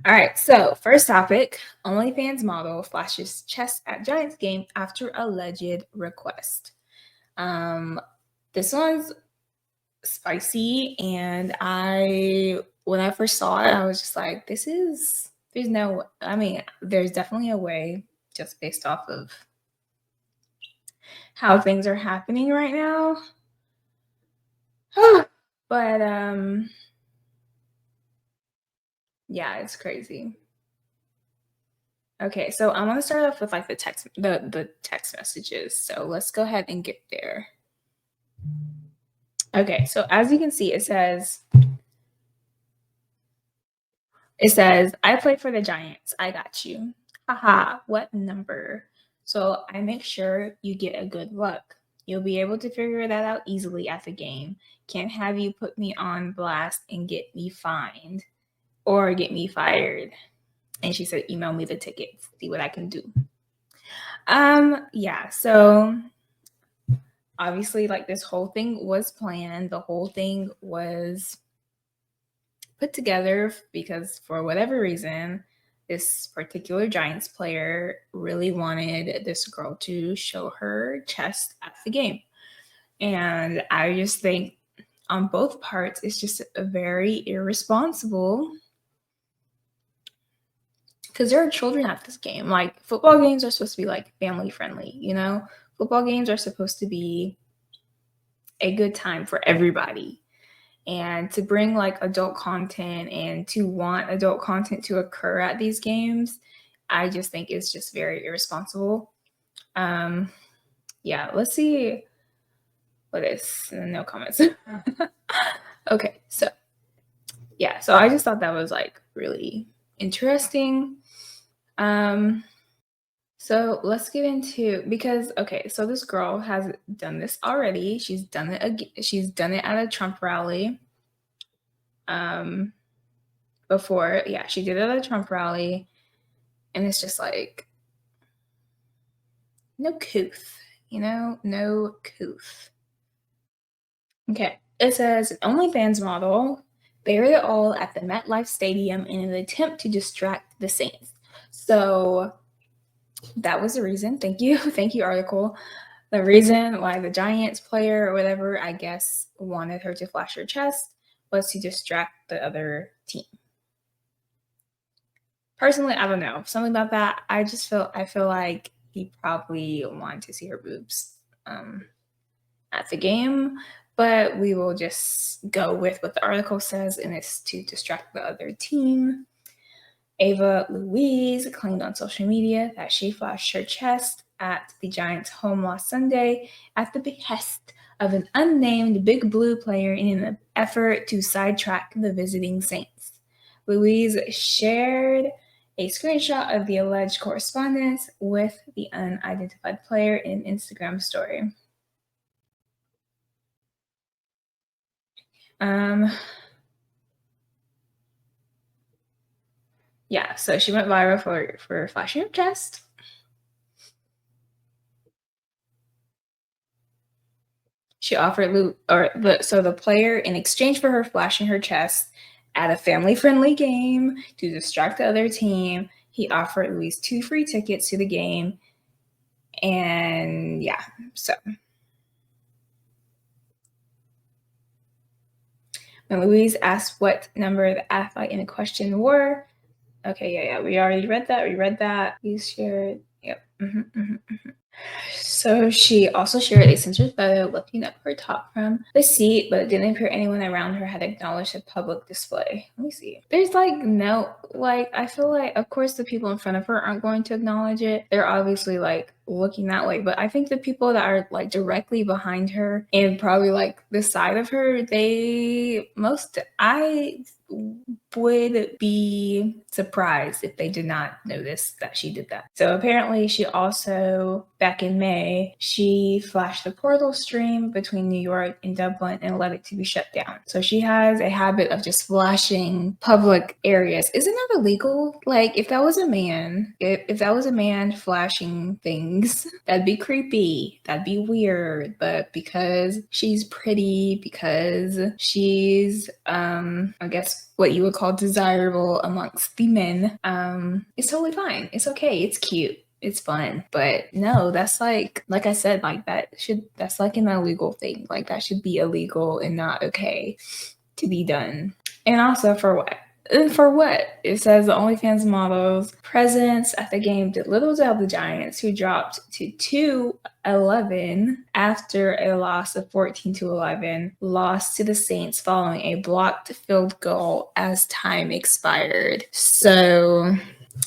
All right, so first topic, OnlyFans model flashes chest at Giants game after alleged request. Um, this one's spicy, and when I first saw it, I was just like, there's no, I mean, there's definitely a way just based off of how things are happening right now. But yeah, it's crazy. Okay, so I want to start off with like the text messages. So let's go ahead and get there. Okay, so as you can see, it says, I play for the Giants. I got you. Haha, what number? So I make sure you get a good look. You'll be able to figure that out easily at the game. Can't have you put me on blast and get me fined or get me fired. And she said, email me the tickets, see what I can do. Yeah, so obviously, like, this whole thing was planned. The whole thing was put together because for whatever reason, this particular Giants player really wanted this girl to show her chest at the game. And I just think on both parts, it's just a very irresponsible because there are children at this game. Like, football games are supposed to be like family friendly, you know? Football games are supposed to be a good time for everybody. And to bring like adult content and to want adult content to occur at these games, I just think it's just very irresponsible. Yeah, let's see what is no comments. Okay, so yeah, so I just thought that was like really interesting. So let's get into because okay, so this girl has done this already. She's done it again. She's done it at a Trump rally. Before, yeah, she did it at a Trump rally, and it's just like no couth, no couth. Okay, it says OnlyFans model buried it all at the MetLife Stadium in an attempt to distract the Saints. So that was the reason. Thank you, thank you, article. The reason why the Giants player or whatever, I guess, wanted her to flash her chest was to distract the other team. Personally, I don't know. Something about that. I feel like he probably wanted to see her boobs at the game, but we will just go with what the article says, and it's to distract the other team. Ava Louise claimed on social media that she flashed her chest at the Giants' home loss Sunday at the behest of an unnamed Big Blue player in an effort to sidetrack the visiting Saints. Louise shared a screenshot of the alleged correspondence with the unidentified player in an Instagram story. Yeah, so she went viral for flashing her chest. She offered the player, in exchange for her flashing her chest at a family-friendly game to distract the other team, he offered Louise 2 free tickets to the game. And yeah, so when Louise asked what number the athlete in question wore, okay, yeah, we already read that. You shared, yep. So she also shared a censored photo lifting up her top from the seat, but it didn't appear anyone around her had acknowledged the public display. Let me see. There's like no, like, I feel like, of course, the people in front of her aren't going to acknowledge it. They're obviously like looking that way, but I think the people that are like directly behind her and probably like the side of her, I would be surprised if they did not notice that she did that. So apparently she also, back in May, she flashed the portal stream between New York and Dublin and let it to be shut down. So she has a habit of just flashing public areas. Isn't that illegal? Like, if that was a man, if that was a man flashing things, that'd be creepy. That'd be weird. But because she's pretty, because she's I guess what you would call desirable amongst the men, it's totally fine. It's okay. It's cute. It's fun. But no, that's like I said, like that's like an illegal thing. Like that should be illegal and not okay to be done. And also for what? For what? It says the OnlyFans models' presence at the game did little to help the Giants, who dropped to 2-11 after a loss of 14-11, lost to the Saints following a blocked field goal as time expired. So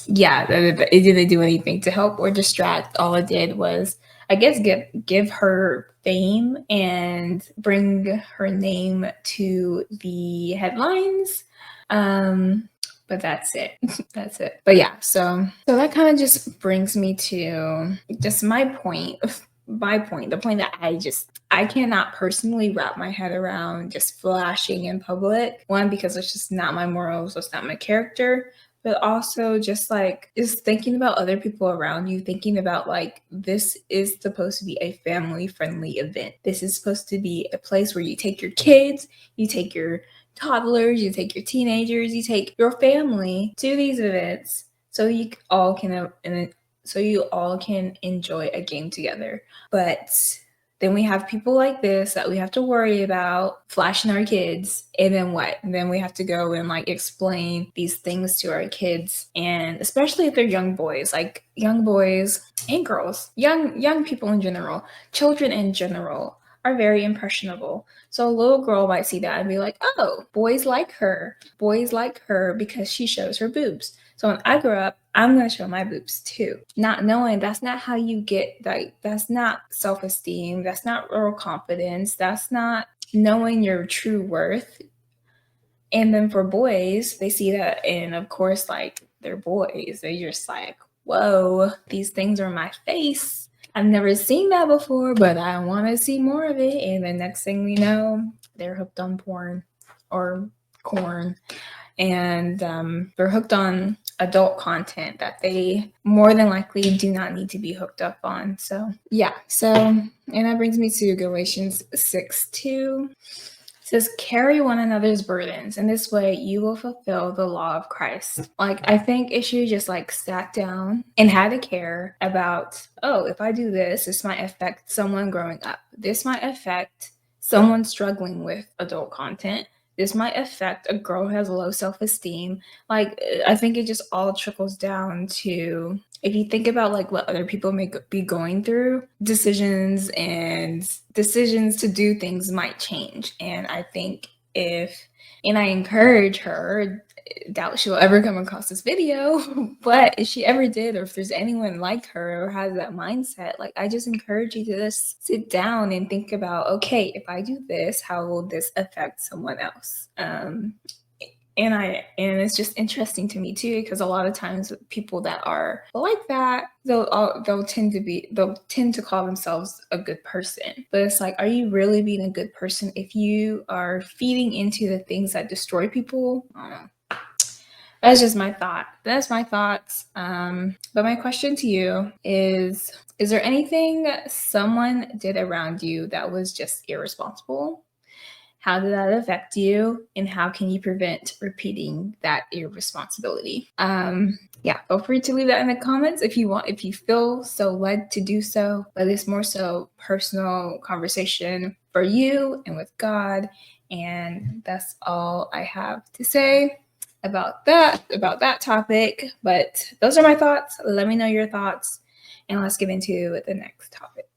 yeah, it didn't do anything to help or distract. All it did was, I guess, give her fame and bring her name to the headlines. But that's it. That's it. But yeah, so that kind of just brings me to just my point, the point that I cannot personally wrap my head around just flashing in public. One, because it's just not my morals, it's not my character. But also just thinking about other people around you, thinking about like, this is supposed to be a family friendly event. This is supposed to be a place where you take your kids, you take your toddlers, you take your teenagers, you take your family to these events so you all can enjoy a game together. But then we have people like this that we have to worry about flashing our kids. And then what? And then we have to go and like explain these things to our kids. And especially if they're young boys and girls, young people in general, children in general are very impressionable. So a little girl might see that and be like, oh, boys like her because she shows her boobs. So when I grow up, I'm going to show my boobs too. Not knowing that's not how you get, like, that's not self-esteem. That's not real confidence. That's not knowing your true worth. And then for boys, they see that. And of course, like, they're boys. They're just like, whoa, these things are my face. I've never seen that before, but I want to see more of it. And the next thing we know, they're hooked on porn or corn. And they're hooked on adult content that they more than likely do not need to be hooked up on. So yeah. And that brings me to Galatians 6:2. It says, carry one another's burdens. In this way, you will fulfill the law of Christ. Like, I think if you just like sat down and had to care about, oh, if I do this, this might affect someone growing up. This might affect someone struggling with adult content. This might affect a girl who has low self-esteem. Like, I think it just all trickles down to, if you think about like what other people may be going through, decisions to do things might change. And I think and I encourage her, doubt she'll ever come across this video, but if she ever did, or if there's anyone like her or has that mindset, like, I just encourage you to just sit down and think about, okay, if I do this, how will this affect someone else? And it's just interesting to me too, because a lot of times people that are like that, they'll tend to call themselves a good person. But it's like, are you really being a good person if you are feeding into the things that destroy people? I don't know. That's just my thought. That's my thoughts. But my question to you is there anything someone did around you that was just irresponsible? How did that affect you? And how can you prevent repeating that irresponsibility? Yeah, feel free to leave that in the comments if you feel so led to do so. But it's more so personal conversation for you and with God. And that's all I have to say about that topic. But those are my thoughts. Let me know your thoughts, and let's get into the next topic.